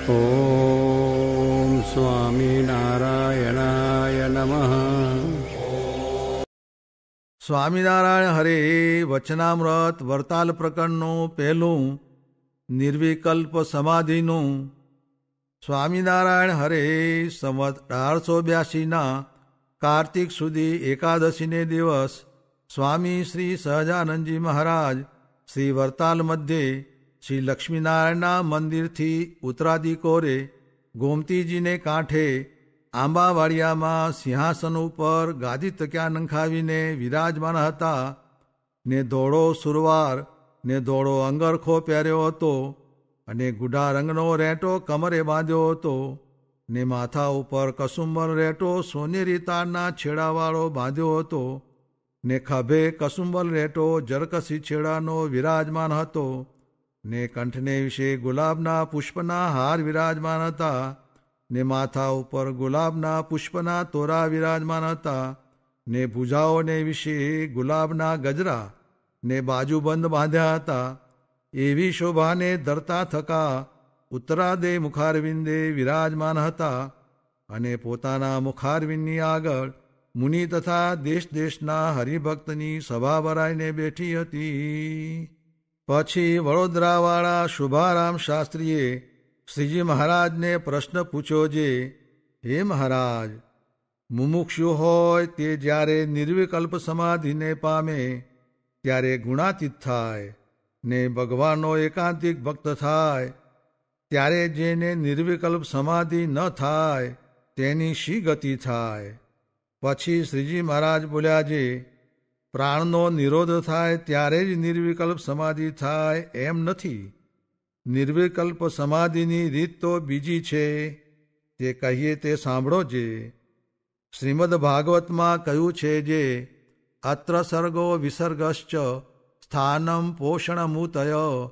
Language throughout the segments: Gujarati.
ઓમ સ્વામિનારાયણાય નમઃ. સ્વામિનારાયણ હરે વચનામૃત વરતાલ પ્રકરણનું પહેલું નિર્વિકલ્પ સમાધિનું. સ્વામિનારાયણ હરે સંવત 1882 કાર્તિક સુધી એકાદશીને દિવસ સ્વામી શ્રી સહજાનંદજી મહારાજ શ્રી વરતાલ મધ્યે શ્રી લક્ષ્મીનારાયણના મંદિરથી ઉત્તરાધિકોરે ગોમતીજીને કાંઠે આંબાવાડિયામાં સિંહાસન ઉપર ગાદી તક્યા નંખાવીને વિરાજમાન હતા ને ધોળો સુરવાર ને ધોળો અંગરખો પહેર્યો હતો અને ગુઢા રંગનો રેટો કમરે બાંધ્યો હતો ને માથા ઉપર કસુંબર રેટો સોનેરી તારના છેડાવાળો બાંધ્યો હતો ને ખભે કસુંબર રેટો જરકસી છેડાનો વિરાજમાન હતો ને કંઠને વિશે ગુલાબના પુષ્પના હાર વિરાજમાન હતા ને માથા ઉપર ગુલાબના પુષ્પના તોરા વિરાજમાન હતા ને ભુજાઓને વિશે ગુલાબના ગજરા ને બાજુબંધ બાંધ્યા હતા. એવી શોભાને ધરતા થકા ઉત્તરાદે મુખારવિંદે વિરાજમાન હતા અને પોતાના મુખારવિંદની આગળ મુનિ તથા દેશ દેશના હરિભક્તની સભા ભરાઈને બેઠી હતી. પછી વડોદરાવાળા શુભારામ શાસ્ત્રીએ શ્રીજી મહારાજને પ્રશ્ન પૂછ્યો જે, હે મહારાજ, મુમુક્ષુ હોય તે જ્યારે નિર્વિકલ્પ સમાધિને પામે ત્યારે ગુણાતીત થાય ને ભગવાનનો એકાંતિક ભક્ત થાય ત્યારે જેને નિર્વિકલ્પ સમાધિ ન થાય તેની શી ગતિ થાય? પછી શ્રીજી મહારાજ બોલ્યા જે, પ્રાણનો નિરોધ થાય ત્યારે જ નિર્વિકલ્પ સમાધિ થાય એમ નથી. નિર્વિકલ્પ સમાધિની રીત તો બીજી છે, તે કહીએ તે સાંભળો જે. શ્રીમદ ભાગવતમાં કહ્યું છે જે, અત્ર સર્ગો વિસર્ગશ્ચ સ્થાનમ પોષણમૂતય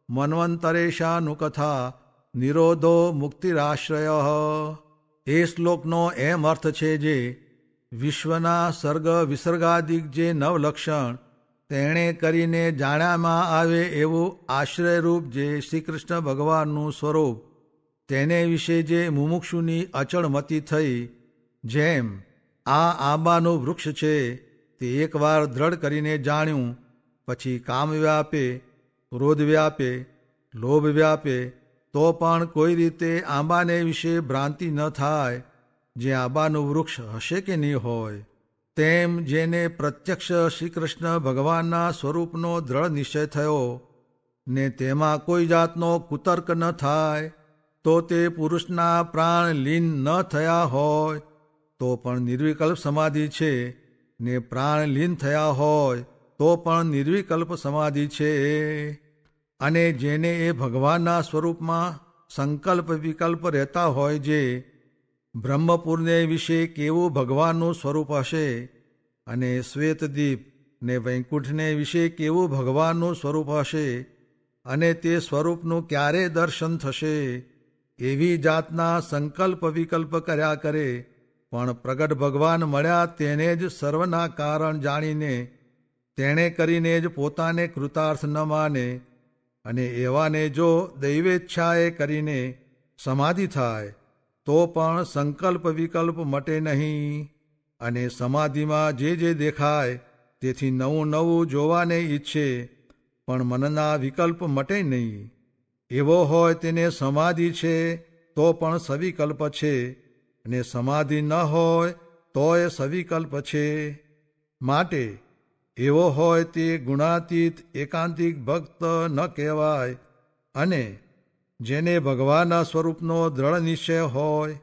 મન્વંતરેશાનુકથા નિરોધો મુક્તિરાશ્રય. એ શ્લોકનો એમ અર્થ છે જે, વિશ્વના સર્ગ વિસર્ગાદિક જે નવલક્ષણ તેણે કરીને જાણ્યામાં આવે એવું આશ્રયરૂપ જે શ્રી કૃષ્ણ ભગવાનનું સ્વરૂપ તેને વિશે જે મુમુક્ષુની અચળમતી થઈ, જેમ આ આંબાનું વૃક્ષ છે તે એકવાર દ્રઢ કરીને જાણ્યું પછી કામ વ્યાપે, ક્રોધ વ્યાપે, લોભ વ્યાપે તો પણ કોઈ રીતે આંબાને વિશે ભ્રાંતિ ન થાય, જે આંબાનું વૃક્ષ હશે કે નહીં હોય. તેમ જેને પ્રત્યક્ષ શ્રી કૃષ્ણ ભગવાનના સ્વરૂપનો દ્રઢ નિશ્ચય થયો ને તેમાં કોઈ જાતનો કુતર્ક ન થાય, તો તે પુરુષના પ્રાણ લીન ન થયા હોય તો પણ નિર્વિકલ્પ સમાધિ છે ને પ્રાણ લીન થયા હોય તો પણ નિર્વિકલ્પ સમાધિ છે. અને જેને એ ભગવાનના સ્વરૂપમાં સંકલ્પ વિકલ્પ રહેતા હોય, જે બ્રહ્મપુરને વિશે કેવું ભગવાનનું સ્વરૂપ હશે અને શ્વેતદીપ ને વૈકુંઠને વિશે કેવું ભગવાનનું સ્વરૂપ હશે અને તે સ્વરૂપનું ક્યારે દર્શન થશે, એવી જાતના સંકલ્પ વિકલ્પ કર્યા કરે પણ પ્રગટ ભગવાન મળ્યા તેને જ સર્વના કારણ જાણીને તેણે કરીને જ પોતાને કૃતાર્થ ન માને અને એવાને જો દૈવેચ્છાએ કરીને સમાધિ થાય તો પણ સંકલ્પ વિકલ્પ મટે નહીં અને સમાધિમાં જે દેખાય તેથી નવું નવું જોવાને ઈચ્છે પણ મનના વિકલ્પ મટે નહીં. એવો હોય તેને સમાધિ છે તો પણ સવિકલ્પ છે અને સમાધિ ન હોય તો એ સવિકલ્પ છે. માટે એવો હોય તે ગુણાતીત એકાંતિક ભક્ત ન કહેવાય. અને જેને ભગવાનના સ્વરૂપનો દ્રઢ નિશ્ચય હોય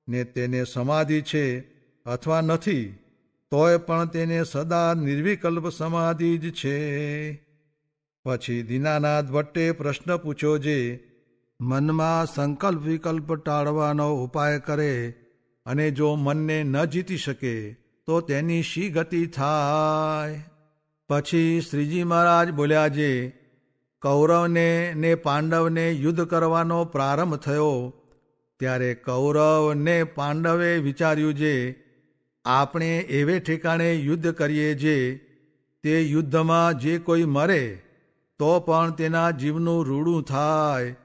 ને તેને સમાધિ છે અથવા નથી તોય પણ તેને સદા નિર્વિકલ્પ સમાધિ જ છે. પછી દીનાનાથ ભટ્ટે પ્રશ્ન પૂછ્યો જે, મનમાં સંકલ્પ વિકલ્પ ટાળવાનો ઉપાય કરે અને જો મનને ન જીતી શકે તો તેની શી ગતિ થાય? પછી શ્રીજી મહારાજ બોલ્યા જે, કૌરવને ને પાંડવને યુદ્ધ કરવાનો પ્રારંભ થયો ત્યારે કૌરવ ને પાંડવે વિચાર્યું જે, આપણે એવે ઠેકાણે યુદ્ધ કરીએ જે તે યુદ્ધમાં જે કોઈ મરે તો પણ તેના જીવનું રૂડું થાય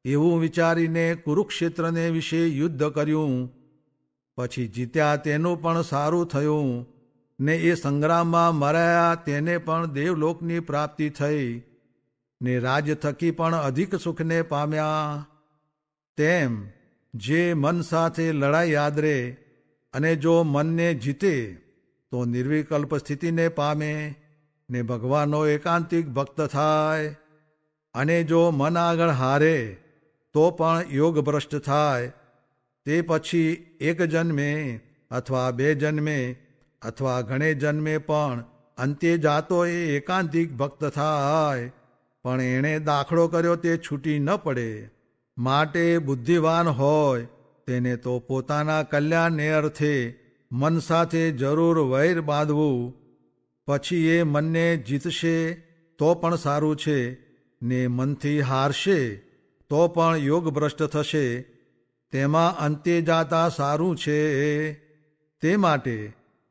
એવું વિચારીને કુરુક્ષેત્રને વિશે યુદ્ધ કર્યું. પછી જીત્યા તેનું પણ સારું થયું, ને એ સંગ્રામમાં મરાયા તેને પણ દેવલોકની પ્રાપ્તિ થઈ, ને રાજ થકી પણ અધિક સુખને પામ્યા. તેમ જે મન સાથે લડાઈ આદરે અને જો મનને જીતે તો નિર્વિકલ્પ સ્થિતિને પામે, ને ભગવાનનો એકાંતિક ભક્ત થાય. અને જો મન આગળ હારે તો પણ યોગ ભ્રષ્ટ થાય. તે પછી એક જન્મે અથવા 2 જન્મે અથવા ઘણે જન્મે પણ અંતે જાતો એ એકાંતિક ભક્ત થાય. પણ એણે દાખલો કર્યો તે છૂટી ન પડે. માટે બુદ્ધિવાન હોય તેને તો પોતાના કલ્યાણને અર્થે મન સાથે જરૂર વૈર બાંધવું. પછી એ મનને જીતશે તો પણ સારું છે, ને મનથી હારશે તો પણ યોગ ભ્રષ્ટ થશે. તેમાં અંતે જાતા સારું છે. તે માટે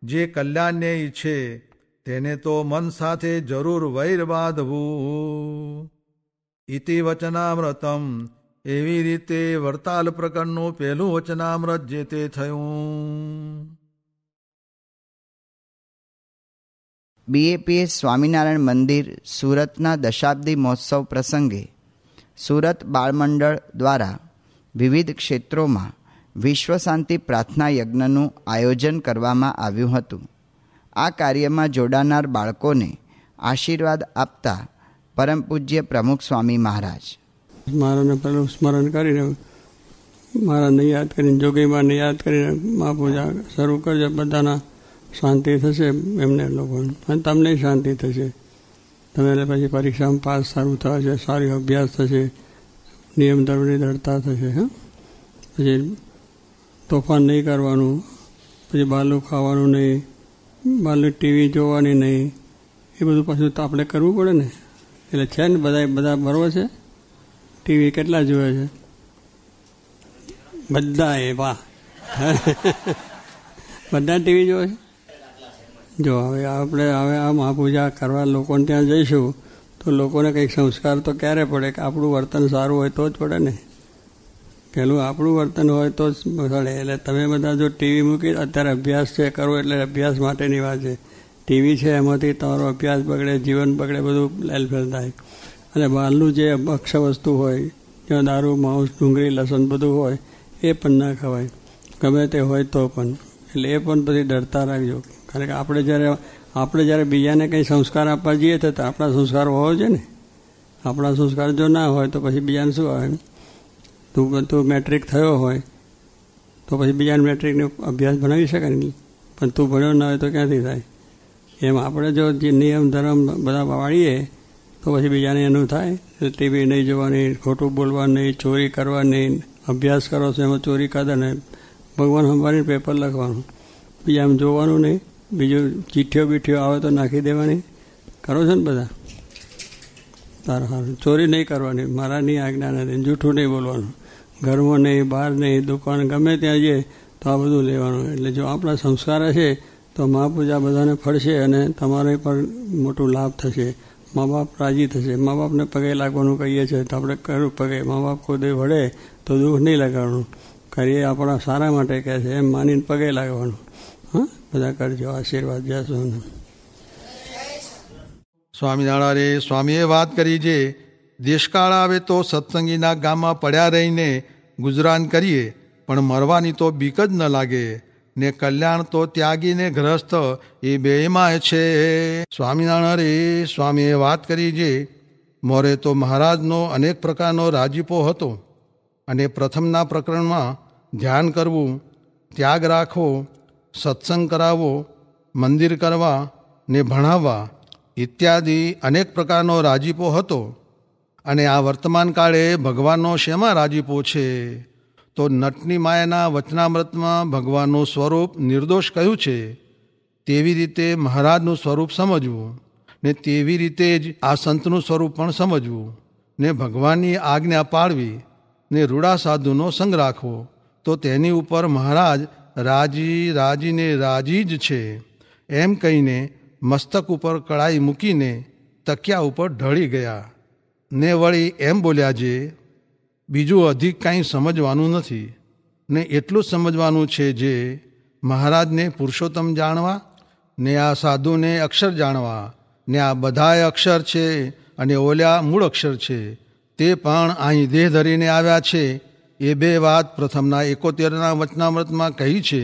જે કલ્યાણને ઈચ્છે તેને તો મન સાથે જરૂર વૈર બાંધવું. ઇતિ વચનામૃતમ. એવી રીતે વરતાલ પ્રકરણનું પહેલું વચનામૃત જે તે થયું. BAPS સ્વામિનારાયણ મંદિર સુરતના દશાબ્દી મહોત્સવ પ્રસંગે સુરત બાળમંડળ દ્વારા વિવિધ ક્ષેત્રોમાં વિશ્વ શાંતિ પ્રાર્થના યજ્ઞનું આયોજન કરવામાં આવ્યું હતું. આ કાર્યમાં જોડાનાર બાળકોને આશીર્વાદ આપતા પરમ પૂજ્ય પ્રમુખ સ્વામી મહારાજ મારાને પહેલું સ્મરણ કરીને મારાને યાદ કરીને જોગીબાને યાદ કરીને મહાપૂજા શરૂ કરજો. બધાના શાંતિ થશે, એમને લોકોને અને તમને શાંતિ થશે. તમે પછી પરીક્ષામાં પાસ સારું થશે, સારો અભ્યાસ થશે, નિયમ ધર્મની દૃઢતા થશે. પછી તોફાન નહીં કરવાનું, પછી બહારનું ખાવાનું નહીં, બહારનું ટીવી જોવાની નહીં. એ બધું પાછું તો આપણે કરવું પડે ને. એટલે છે ને બધા બરોબર છે. ટીવી કેટલા જોવે છે? બધા. એ વાહ, બધા ટીવી જોવે છે. જો હવે આપણે આ મહાપૂજા કરવા લોકોને ત્યાં જઈશું તો લોકોને કંઈક સંસ્કાર તો ક્યારે પડે કે આપણું વર્તન સારું હોય તો જ પડે ને. પહેલું આપણું વર્તન હોય તો જ પડે. એટલે તમે બધા જો ટીવી મૂકી, અત્યારે અભ્યાસ છે કરવો એટલે અભ્યાસ માટેની વાત છે. ટીવી છે એમાંથી તમારો અભ્યાસ બગડે, જીવન બગડે, બધું હેલફેલ થાય. અને બહારનું જે ભક્ષ્ય વસ્તુ હોય, જ્યાં દારૂ, માંસ, ડુંગળી, લસણ બધું હોય એ પણ ના ખવાય, ગમે તે હોય તો પણ. એટલે એ પણ બધી ડરતા રાખજો. કારણ કે આપણે જ્યારે બીજાને કંઈ સંસ્કાર આપવા જઈએ તો આપણા સંસ્કાર હોવો જોઈએ ને. આપણા સંસ્કાર જો ના હોય તો પછી બીજાને શું આવે? તું મેટ્રિક થયો હોય તો પછી બીજાને મેટ્રિકનો અભ્યાસ ભણાવી શકે ને, પણ તું ભણ્યો ના હોય તો ક્યાંથી થાય? એમ આપણે જો જે નિયમ ધર્મ બધા વાળીએ તો પછી બીજાને એનું થાય. ટીવી નહીં જોવાની, ખોટું બોલવાનું નહીં, ચોરી કરવાની. અભ્યાસ કરો છો એમાં ચોરી કાઢે ને ભગવાન સંભાળીને પેપર લખવાનું, બીજા એમ જોવાનું નહીં. બીજું ચીઠીઓ બીઠીઓ આવે તો નાખી દેવાની. કરો છો ને બધા? તારા સારું. ચોરી નહીં કરવાની, મારાની આજ્ઞા નથી. જૂઠું નહીં બોલવાનું, ઘરમાં નહીં, બહાર નહીં, દુકાન ગમે ત્યાં જઈએ તો આ બધું લેવાનું. એટલે જો આપણા સંસ્કાર હશે તો મહાપૂજા બધાને ફળશે અને તમારે પણ મોટું લાભ થશે. મા બાપ રાજી થશે. મા બાપને પગે લાગવાનું કહીએ છીએ તો આપણે કરું પગે. મા બાપ કોઈ વળે તો દુઃખ નહીં લગાડવાનું, કરીએ આપણા સારા માટે કહે છે એમ માનીને પગે લાગવાનું. હા, બધા કરજો. આશીર્વાદ. જય સોના. સ્વામિનારાયણ સ્વામીએ વાત કરી છે, દેશકાળ આવે તો સત્સંગીના ગામમાં પડ્યા રહીને ગુજરાન કરીએ પણ મરવાની તો બીક જ ન લાગે, ને કલ્યાણ તો ત્યાગીને ગ્રસ્ત એ બેયમાં છે. સ્વામિનારાયણ સ્વામીએ વાત કરી છે, મોરે તો મહારાજનો અનેક પ્રકારનો રાજીપો હતો અને પ્રથમના પ્રકરણમાં ધ્યાન કરવું, ત્યાગ રાખવો, સત્સંગ કરાવવો, મંદિર કરવા ને ભણાવવા ઇત્યાદિ અનેક પ્રકારનો રાજીપો હતો. અને આ વર્તમાન કાળે ભગવાનનો શેમાં રાજીપો છે? તો નટની માયાના વચનામૃતમાં ભગવાનનું સ્વરૂપ નિર્દોષ કહ્યું છે. તેવી રીતે મહારાજનું સ્વરૂપ સમજવું, ને તેવી રીતે જ આ સંતનું સ્વરૂપ પણ સમજવું, ને ભગવાનની આજ્ઞા પાળવી, ને રૂડા સાધુનો સંગ રાખવો, તો તેની ઉપર મહારાજ રાજીને રાજી જ છે એમ કહીને મસ્તક ઉપર કળાઈ મૂકીને તકિયા ઉપર ઢળી ગયા. ને વળી એમ બોલ્યા છે, બીજું અધિક કાંઈ સમજવાનું નથી ને એટલું જ સમજવાનું છે જે મહારાજને પુરુષોત્તમ જાણવા ને આ સાધુને અક્ષર જાણવા ને આ બધાય અક્ષર છે અને ઓલ્યા મૂળ અક્ષર છે તે પણ અહીં દેહ ધરીને આવ્યા છે એ બે વાત પ્રથમના 71ના વચનામૃતમાં કહી છે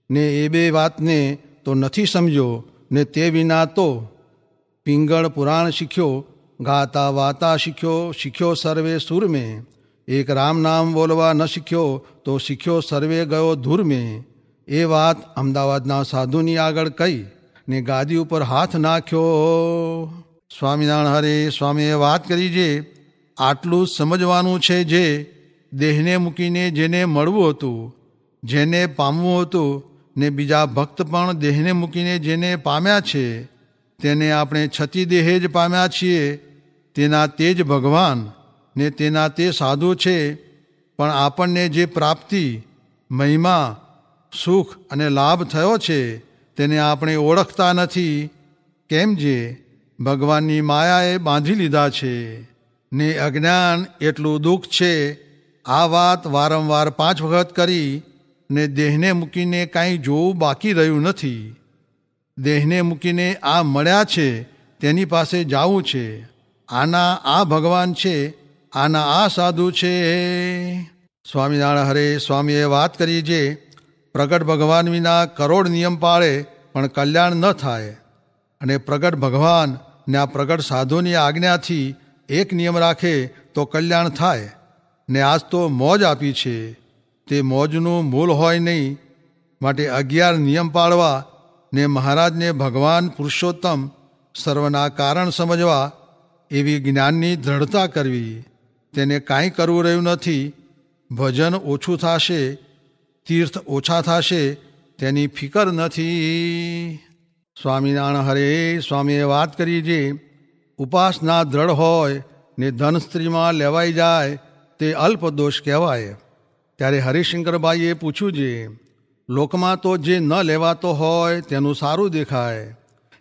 ને એ બે વાતને તો નથી સમજ્યો ને તે વિના તો પિંગળ પુરાણ શીખ્યો, ગાતા વાતા શીખ્યો સર્વે સુર મેં, એક રામ નામ બોલવા ન શીખ્યો તો શીખ્યો સર્વે ગયો ધૂર મેં. એ વાત અમદાવાદના સાધુની આગળ કહી ને ગાદી ઉપર હાથ નાખ્યો. સ્વામિનારાયણ હરે સ્વામીએ વાત કરી છે આટલું સમજવાનું છે જે દેહને મૂકીને જેને મળવું હતું, જેને પામવું હતું ને બીજા ભક્ત પણ દેહને મૂકીને જેને પામ્યા છે તેને આપણે છતી દેહે જ પામ્યા છીએ. તેના તે જ ભગવાન ને તેના તે સાધુ છે. પણ આપણને જે પ્રાપ્તિ, મહિમા, સુખ અને લાભ થયો છે તેને આપણે ઓળખતા નથી. કેમ જે ભગવાનની માયાએ બાંધી લીધા છે ને અજ્ઞાન એટલું દુઃખ છે. આ વાત વારંવાર 5 વખત કરી ને દેહને મૂકીને કાંઈ જોવું બાકી રહ્યું નથી. દેહને મૂકીને આ મળ્યા છે તેની પાસે જાવું છે. આના આ ભગવાન છે, આના આ સાધુ છે. સ્વામિનારાયણ હરે સ્વામીએ વાત કરી છે પ્રગટ ભગવાન વિના કરોડ નિયમ પાળે પણ કલ્યાણ ન થાય, અને પ્રગટ ભગવાન ને આ પ્રગટ સાધુની આજ્ઞાથી એક નિયમ રાખે તો કલ્યાણ થાય. ને આજ તો મોજ આપી છે તે મોજનું મૂળ હોય નહીં. માટે 11 નિયમ પાળવા ને મહારાજને ભગવાન પુરુષોત્તમ સર્વના કારણ સમજવા એવી જ્ઞાનની દ્રઢતા કરવી. તેને કાંઈ કરવું રહ્યું નથી. ભજન ઓછું થશે, તીર્થ ઓછા થશે તેની ફિકર નથી. સ્વામિનારાયણ હરે સ્વામીએ વાત કરી છે ઉપાસના દ્રઢ હોય ને ધન સ્ત્રીમાં લેવાઈ જાય તે અલ્પ દોષ કહેવાય. ત્યારે હરિશંકરભાઈએ પૂછ્યું છે લોકમાં તો જે ન લેવાતો હોય તેનું સારું દેખાય.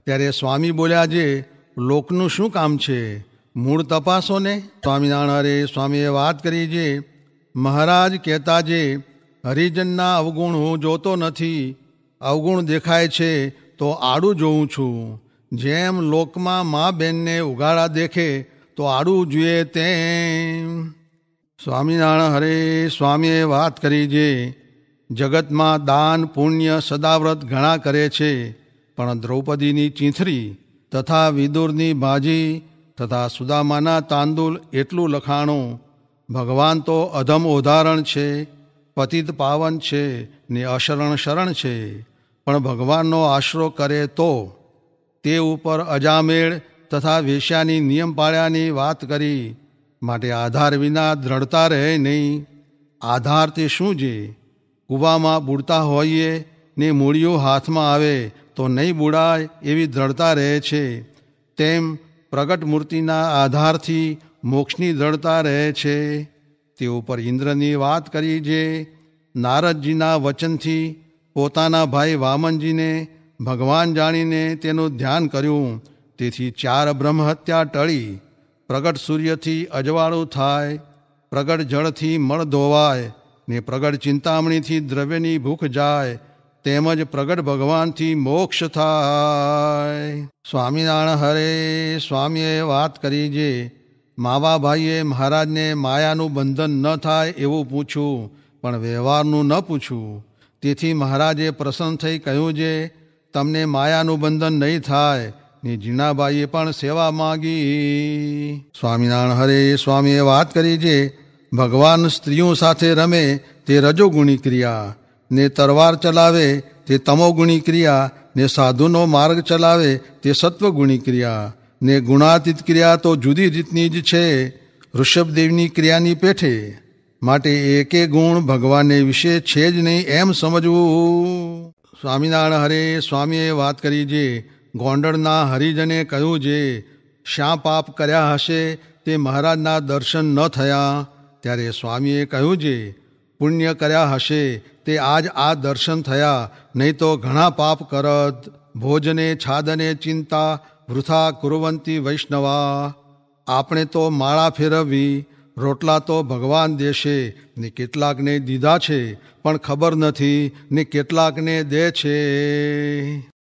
ત્યારે સ્વામી બોલ્યા છે લોકનું શું કામ છે, મૂળ તપાસો ને. સ્વામિનારાયણ હરે સ્વામીએ વાત કરી છે મહારાજ કહેતા છે હરિજનના અવગુણ હું જોતો નથી, અવગુણ દેખાય છે તો આડું જોઉં છું. જેમ લોકમાં મા બહેનને ઉઘાડા દેખે તો આડું જોઈએ તેમ. સ્વામિનારાયણ હરે સ્વામીએ વાત કરી છે જગતમાં દાન પુણ્ય સદાવ્રત ઘણા કરે છે, પણ દ્રૌપદીની ચીંથરી તથા વિદુરની ભાજી તથા સુદામાના તાંદુલ એટલું લખાણું. ભગવાન તો અધમ ઉદાહરણ છે, પતિત પાવન છે ને અશરણ શરણ છે. પણ ભગવાનનો આશરો કરે તો તે ઉપર અજામેળ તથા વેશ્યાની નિયમ પાળ્યાની વાત કરી. માટે આધાર વિના દ્રઢતા રહે નહીં. આધાર તે શું છે? કૂવામાં બુડતા હોઈએ ને મૂળિયું હાથમાં આવે તો નહીં બુડાય એવી દ્રઢતા રહે છે. તેમ પ્રગટ મૂર્તિના આધારથી મોક્ષની દ્રઢતા રહે છે. તે ઉપર ઇન્દ્રની વાત કરી જે નારદજીના વચનથી પોતાના ભાઈ વામનજીને ભગવાન જાણીને તેનું ધ્યાન કર્યું. તેથી 4 બ્રહ્મહત્યા ટળી. પ્રગટ સૂર્યથી અજવાળું થાય, પ્રગટ જળથી મળ ધોવાય ને પ્રગટ ચિંતામણીથી દ્રવ્યની ભૂખ જાય. તેમજ પ્રગટ ભગવાનથી મોક્ષ થાય. સ્વામિનારાયણ હરે સ્વામીએ વાત કરી છે માવા ભાઈએ મહારાજને માયાનું બંધન ન થાય એવું પૂછ્યું, પણ વ્યવહારનું ન પૂછ્યું. તેથી મહારાજે પ્રસન્ન થઈ કહ્યું છે તમને માયાનું બંધન નહીં થાય. ને જીણાબાઈએ પણ સેવા માગી. સ્વામિનારાયણ હરે સ્વામીએ વાત કરી છે ભગવાન સ્ત્રીઓ સાથે રમે તે રજોગુણી ક્રિયા, ને તરવાર ચલાવે તે તમોગુણી ક્રિયા, ને સાધુનો માર્ગ ચલાવે તે સત્વગુણી ક્રિયા. ને ગુણાતીત ક્રિયા તો જુદી રીતની જ છે ઋષભદેવની ક્રિયાની પેઠે. માટે એકે ગુણ ભગવાનને વિશે છે જ નહીં એમ સમજવું. સ્વામિનારાયણ હરે સ્વામીએ વાત કરી છે ગોંડલના હરિજને કહ્યું છે શા પાપ કર્યા હશે તે મહારાજના દર્શન ન થયા. ત્યારે સ્વામીએ કહ્યું છે પુણ્ય કર્યા હશે તે આજ આ દર્શન થયા, નહીં તો ઘણા પાપ કરત. ભોજને છાદને ચિંતા વૃથા કુર્વંતી વૈષ્ણવા. આપણે તો માળા ફેરવવી, રોટલા તો ભગવાન દેશે ને કેટલાકને દીધા છે, પણ ખબર નથી ને કેટલાકને દે છે.